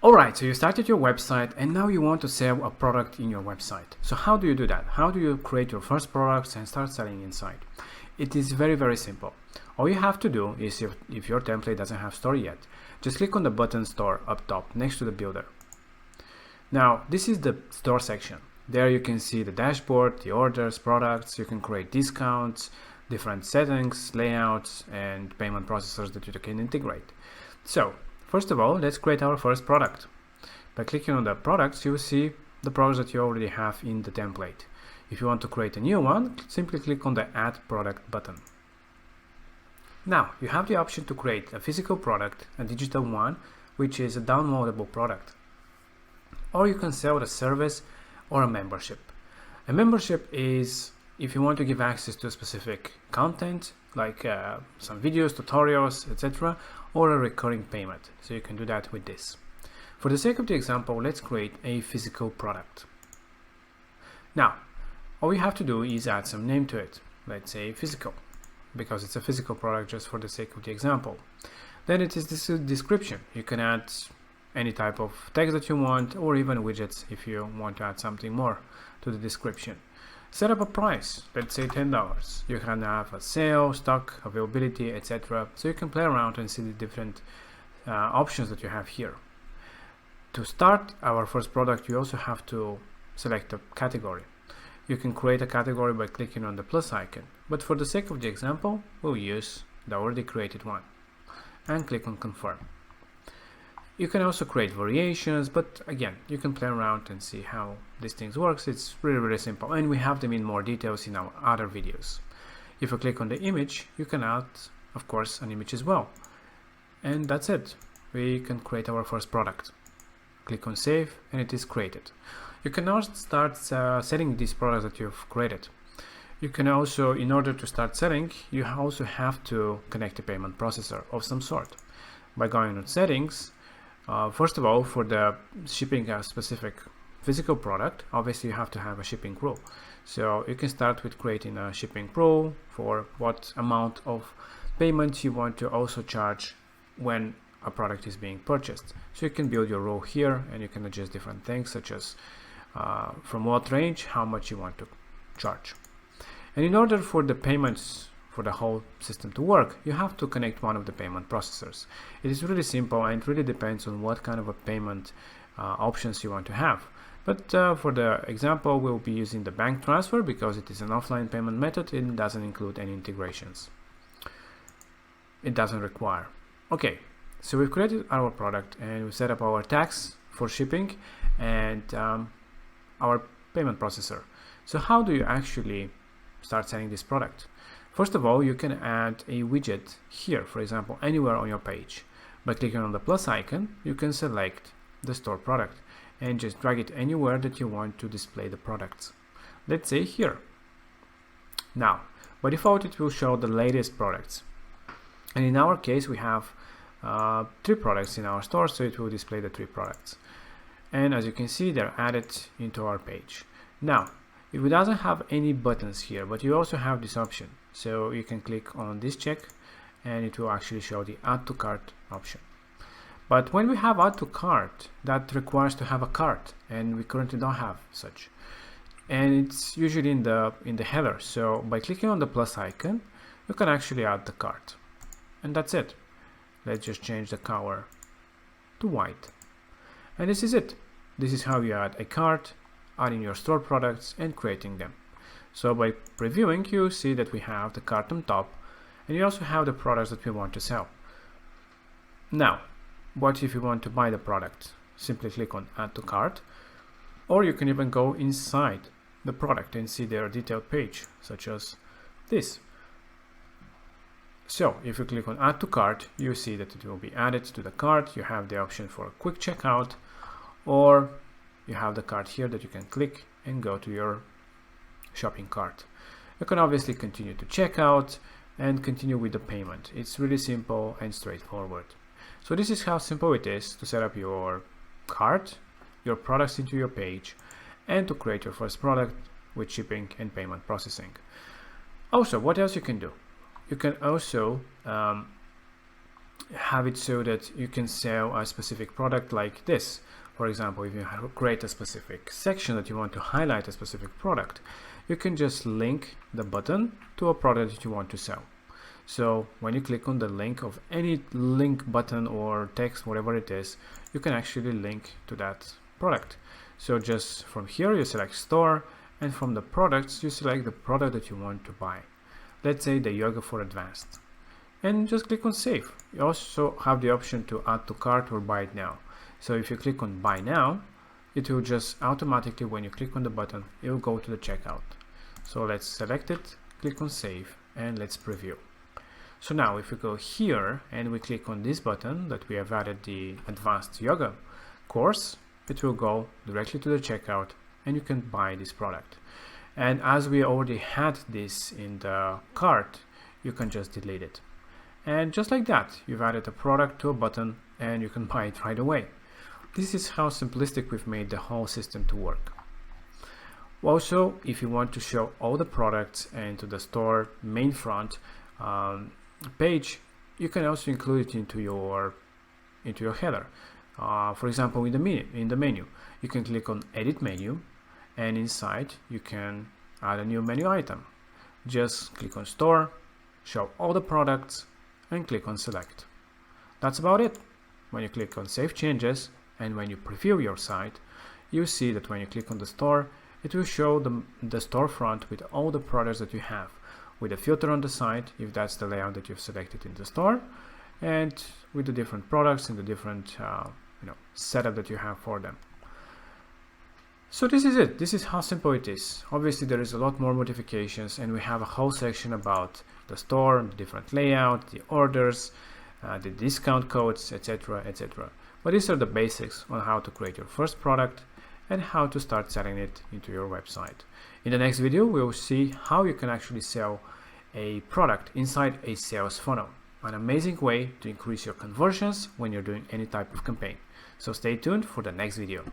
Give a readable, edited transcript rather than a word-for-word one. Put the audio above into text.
Alright, so you started your website and now you want to sell a product in your website. So how do you do that? How do you create your first products and start selling inside? It is very simple. All you have to do is, if your template doesn't have store yet, just click on the button store up top next to the builder. Now this is the store section. There you can see the dashboard, the orders, products. You can create discounts, different settings, layouts, and payment processors that you can integrate. So first of all, let's create our first product. By clicking on the products, you will see the products that you already have in the template. If you want to create a new one, simply click on the Add Product button. Now, you have the option to create a physical product, a digital one, which is a downloadable product. Or you can sell a service or a membership. A membership is if you want to give access to a specific content, like some videos, tutorials, etc., or a recurring payment. So you can do that with this. For the sake of the example, let's create a physical product. Now, all we have to do is add some name to it. Let's say physical, because it's a physical product just for the sake of the example. Then it is this description. You can add any type of text that you want, or even widgets if you want to add something more to the description. Set up a price, let's say $10. You can have a sale, stock, availability, etc. So you can play around and see the different options that you have here. To start our first product, you also have to select a category. You can create a category by clicking on the plus icon, but for the sake of the example, we'll use the already created one and click on confirm. You can also create variations, but again, you can play around and see how these things works. It's really simple, and we have them in more details in our other videos. If you click on the image, you can add, of course, an image as well. And that's it. We can create our first product. Click on save, and it is created. You can now start selling these products that you've created. You can also, in order to start selling, you also have to connect a payment processor of some sort. By going on settings, first of all, for the shipping a specific physical product, obviously you have to have a shipping rule. So you can start with creating a shipping rule for what amount of payment you want to also charge when a product is being purchased. So you can build your rule here, and you can adjust different things such as from what range, how much you want to charge. And in order for the payments for the whole system to work, you have to connect one of the payment processors. It is really simple, and it really depends on what kind of a payment options you want to have. But for the example, we'll be using the bank transfer because it is an offline payment method. It doesn't include any integrations. It doesn't require. Okay, so we've created our product and we set up our tags for shipping and our payment processor. So how do you actually start selling this product? First of all, you can add a widget here, for example, anywhere on your page. By clicking on the plus icon, you can select the store product and just drag it anywhere that you want to display the products. Let's say here. Now, by default, it will show the latest products. And in our case, we have 3 products in our store, so it will display the 3 products. And as you can see, they're added into our page. Now, it doesn't have any buttons here, but you also have this option. So you can click on this check and it will actually show the add to cart option. But when we have add to cart, that requires to have a cart, and we currently don't have such. And it's usually in the header. So by clicking on the plus icon, you can actually add the cart. And that's it. Let's just change the color to white. And this is it. This is how you add a cart, adding your store products and creating them. So by previewing, you see that we have the cart on top, and you also have the products that we want to sell. Now, what if you want to buy the product? Simply click on add to cart, or you can even go inside the product and see their detailed page, such as this. So if you click on add to cart, you see that it will be added to the cart. You have the option for a quick checkout, or you have the cart here that you can click and go to your shopping cart. You can obviously continue to check out and continue with the payment. It's really simple and straightforward. So this is how simple it is to set up your cart, your products into your page, and to create your first product with shipping and payment processing. Also, what else you can do? You can also have it so that you can sell a specific product like this. For example, if you create a specific section that you want to highlight a specific product, you can just link the button to a product that you want to sell. So when you click on the link of any link button or text, whatever it is, you can actually link to that product. So just from here you select store, and from the products you select the product that you want to buy. Let's say the yoga for advanced, and just click on save. You also have the option to add to cart or buy it now. So if you click on buy now, it will just automatically, when you click on the button, it will go to the checkout. So let's select it, click on save, and let's preview. So now if we go here and we click on this button that we have added the advanced yoga course, it will go directly to the checkout and you can buy this product. And as we already had this in the cart, you can just delete it. And just like that, you've added a product to a button and you can buy it right away. This is how simplistic we've made the whole system to work. Also, if you want to show all the products into the store main front page, you can also include it into your header. For example, in the menu, you can click on Edit Menu, and inside you can add a new menu item. Just click on Store, show all the products, and click on Select. That's about it. When you click on Save Changes, and when you preview your site, you see that when you click on the store, it will show the storefront with all the products that you have, with a filter on the side if that's the layout that you've selected in the store, and with the different products and the different setup that you have for them. So this is it. This is how simple it is. Obviously there is a lot more modifications, and we have a whole section about the store, the different layout, the orders, the discount codes, etc., etc. But these are the basics on how to create your first product and how to start selling it into your website. In the next video, we will see how you can actually sell a product inside a sales funnel, an amazing way to increase your conversions when you're doing any type of campaign. So stay tuned for the next video.